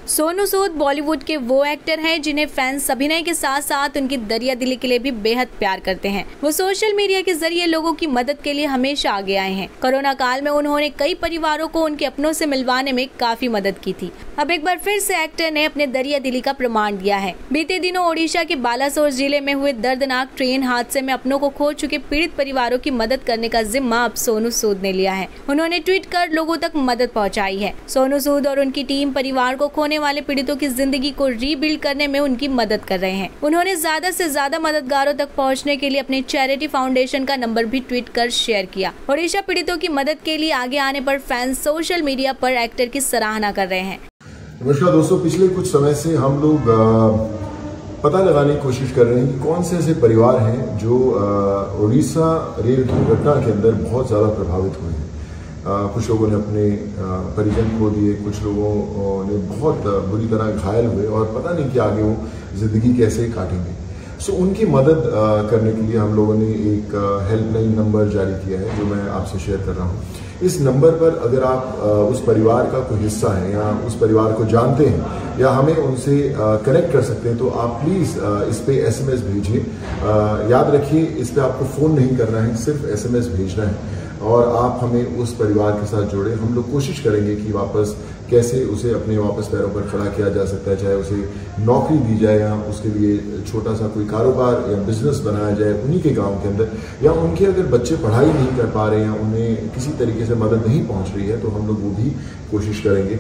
सोनू सूद बॉलीवुड के वो एक्टर हैं जिन्हें फैंस अभिनय के साथ साथ उनकी दरिया दिली के लिए भी बेहद प्यार करते हैं। वो सोशल मीडिया के जरिए लोगों की मदद के लिए हमेशा आगे आए हैं। कोरोना काल में उन्होंने कई परिवारों को उनके अपनों से मिलवाने में काफी मदद की थी। अब एक बार फिर से एक्टर ने अपने दरिया दिली का प्रमाण दिया है। बीते दिनों ओडिशा के बालासोर जिले में हुए दर्दनाक ट्रेन हादसे में अपनों को खो चुके पीड़ित परिवारों की मदद करने का जिम्मा अब सोनू सूद ने लिया है। उन्होंने ट्वीट कर लोगों तक मदद पहुँचाई है। सोनू सूद और उनकी टीम परिवार को खोने वाले पीड़ितों की जिंदगी को रीबिल्ड करने में उनकी मदद कर रहे हैं। उन्होंने ज्यादा से ज्यादा मददगारों तक पहुंचने के लिए अपने चैरिटी फाउंडेशन का नंबर भी ट्वीट कर शेयर किया। ओडिशा पीड़ितों की मदद के लिए आगे आने पर फैंस सोशल मीडिया पर एक्टर की सराहना कर रहे हैं। नमस्कार दोस्तों, पिछले कुछ समय से हम लोग पता लगाने की कोशिश कर रहे हैं कि कौन से ऐसे परिवार हैं जो उड़ीसा रेल दुर्घटना के अंदर बहुत ज्यादा प्रभावित हुए हैं। कुछ लोगों ने अपने परिजन खो दिए, कुछ लोगों ने बहुत बुरी तरह घायल हुए और पता नहीं कि आगे वो जिंदगी कैसे काटेंगे। सो उनकी मदद करने के लिए हम लोगों ने एक हेल्पलाइन नंबर जारी किया है जो मैं आपसे शेयर कर रहा हूँ। इस नंबर पर अगर आप उस परिवार का कोई हिस्सा है या उस परिवार को जानते हैं या हमें उनसे कनेक्ट कर सकते हैं तो आप प्लीज़ इस पे SMS भेजिए। याद रखिए, इस पे आपको फ़ोन नहीं करना है, सिर्फ SMS भेजना है और आप हमें उस परिवार के साथ जोड़ें। हम लोग कोशिश करेंगे कि वापस कैसे उसे अपने वापस पैरों पर खड़ा किया जा सकता है, चाहे उसे नौकरी दी जाए या उसके लिए छोटा सा कोई कारोबार या बिजनेस बनाया जाए उन्हीं के गांव के अंदर, या उनके अगर बच्चे पढ़ाई नहीं कर पा रहे हैं या उन्हें किसी तरीके से मदद नहीं पहुंच रही है तो हम लोग वो भी कोशिश करेंगे।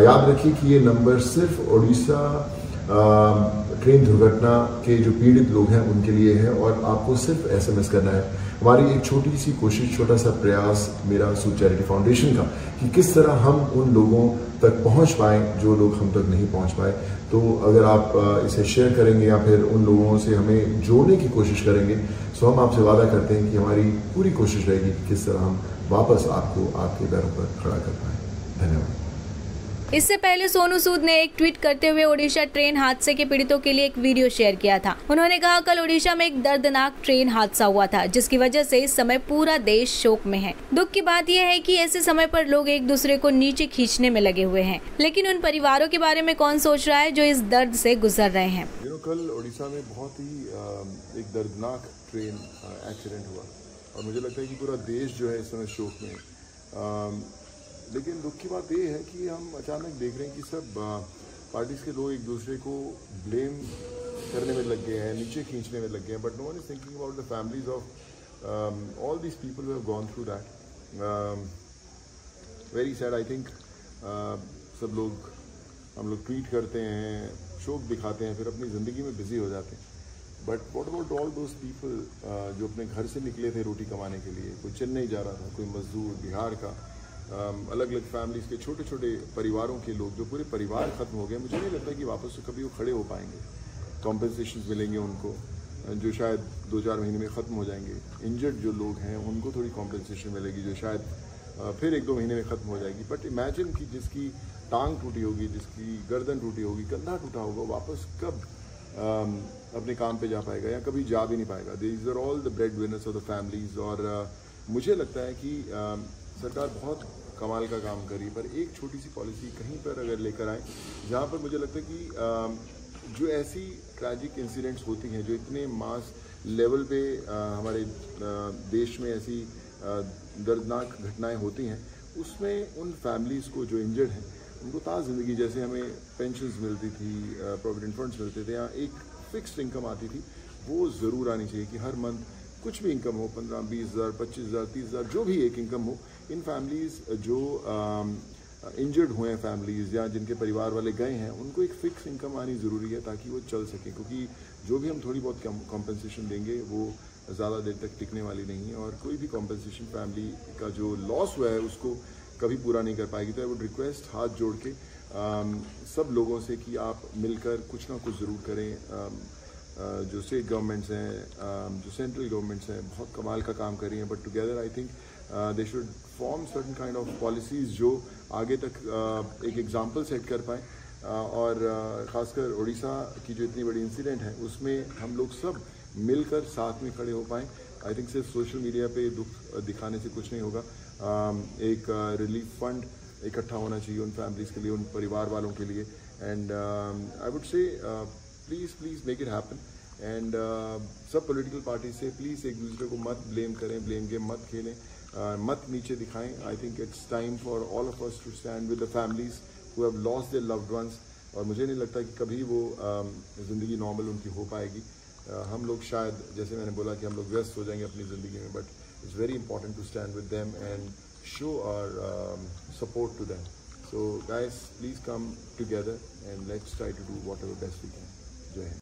याद रखिए कि ये नंबर सिर्फ उड़ीसा ट्रेन दुर्घटना के जो पीड़ित लोग हैं उनके लिए है और आपको सिर्फ SMS करना है। हमारी एक छोटी सी कोशिश, छोटा सा प्रयास मेरा सूद चैरिटी फाउंडेशन का कि किस तरह हम उन लोगों तक पहुंच पाएं जो लोग हम तक नहीं पहुंच पाए। तो अगर आप इसे शेयर करेंगे या फिर उन लोगों से हमें जोड़ने की कोशिश करेंगे तो हम आपसे वादा करते हैं कि हमारी पूरी कोशिश रहेगी कि किस तरह हम वापस आपको आपके पैरों पर खड़ा कर पाएं। धन्यवाद। इससे पहले सोनू सूद ने एक ट्वीट करते हुए ओडिशा ट्रेन हादसे के पीड़ितों के लिए एक वीडियो शेयर किया था। उन्होंने कहा, कल ओडिशा में एक दर्दनाक ट्रेन हादसा हुआ था जिसकी वजह से इस समय पूरा देश शोक में है। दुख की बात यह है कि ऐसे समय पर लोग एक दूसरे को नीचे खींचने में लगे हुए हैं, लेकिन उन परिवारों के बारे में कौन सोच रहा है जो इस दर्द से गुजर रहे हैं। कल ओडिशा में बहुत ही एक दर्दनाक ट्रेन एक्सीडेंट हुआ और मुझे लगता है कि पूरा देश जो है इस समय शोक में। लेकिन दुख की बात ये है कि हम अचानक देख रहे हैं कि सब पार्टीज के लोग एक दूसरे को ब्लेम करने में लग गए हैं, नीचे खींचने में लग गए हैं, but no one is thinking about the families of all these people who have gone through that. Very sad. I think सब लोग, हम लोग ट्वीट करते हैं, शोक दिखाते हैं, फिर अपनी ज़िंदगी में बिजी हो जाते हैं। But what about all those people जो अपने घर से निकले थे रोटी कमाने के लिए? कोई चेन्नई जा रहा था, कोई मजदूर बिहार का, अलग अलग फैमिलीज के छोटे छोटे परिवारों के लोग, जो पूरे परिवार खत्म हो गए। मुझे नहीं लगता कि वापस से कभी वो खड़े हो पाएंगे। कॉम्पेंसेशंस मिलेंगे उनको जो शायद 2-4 महीने में ख़त्म हो जाएंगे। इंजर्ड जो लोग हैं उनको थोड़ी कॉम्पेंसेशन मिलेगी जो शायद फिर 1-2 महीने में ख़त्म हो जाएगी। बट इमेजिन कि जिसकी टांग टूटी होगी, जिसकी गर्दन टूटी होगी, कंधा टूटा होगा, वापस कब अपने काम पे जा पाएगा या कभी जा भी नहीं पाएगा। These are all the bread winners of the families. और मुझे लगता है कि सरकार बहुत कमाल का काम करी, पर एक छोटी सी पॉलिसी कहीं पर अगर लेकर आए जहाँ पर मुझे लगता है कि जो ऐसी ट्रैजिक इंसिडेंट्स होती हैं, जो इतने मास लेवल पे हमारे देश में ऐसी दर्दनाक घटनाएं होती हैं, उसमें उन फैमिलीज़ को जो इंजर्ड हैं उनको ताज़ ज़िंदगी, जैसे हमें पेंशन्स मिलती थी, प्रोविडेंट फंड्स मिलते थे या एक फिक्स्ड इनकम आती थी, वो ज़रूर आनी चाहिए कि हर मंथ कुछ भी इनकम हो, 15-20 हज़ार, 25 हज़ार, 30 हज़ार, जो भी एक इनकम हो, इन फैमिलीज़ जो इंजर्ड हुए हैं फैमिलीज़ या जिनके परिवार वाले गए हैं, उनको एक फिक्स इनकम आनी ज़रूरी है ताकि वो चल सकें। क्योंकि जो भी हम थोड़ी बहुत कॉम्पेंसेशन देंगे वो ज़्यादा देर तक टिकने वाली नहीं है और कोई भी कॉम्पेंसेशन फैमिली का जो लॉस हुआ है उसको कभी पूरा नहीं कर पाएगी। तो आई वुड रिक्वेस्ट हाथ जोड़ के सब लोगों से कि आप मिलकर कुछ ना कुछ ज़रूर करें। जो स्टेट गवर्नमेंट्स हैं, जो सेंट्रल गवर्नमेंट्स हैं, बहुत कमाल का काम कर रही हैं, but together I think they should form certain kind of policies जो आगे तक एक एग्जांपल सेट कर पाएँ। और ख़ासकर उड़ीसा की जो इतनी बड़ी इंसिडेंट है उसमें हम लोग सब मिलकर साथ में खड़े हो पाएँ। आई थिंक सिर्फ सोशल मीडिया पे दुख दिखाने से कुछ नहीं होगा। एक रिलीफ फंड इकट्ठा होना चाहिए उन फैमिलीज़ के लिए, उन परिवार वालों के लिए, and I would say please make it happen. And सब पॉलिटिकल पार्टी से प्लीज़ एक दूसरे को मत ब्लेम करें, ब्लेम गेम मत खेलें, मत नीचे दिखाएं। I think it's time for all of us to stand with the families who have lost their loved ones. और मुझे नहीं लगता कि कभी वो ज़िंदगी नॉर्मल उनकी हो पाएगी। हम लोग शायद, जैसे मैंने बोला कि हम लोग व्यस्त हो जाएंगे अपनी ज़िंदगी में, but it's very important to stand with them and show our support to them. So guys, please come together and let's try to do whatever best we can. Jai Hind.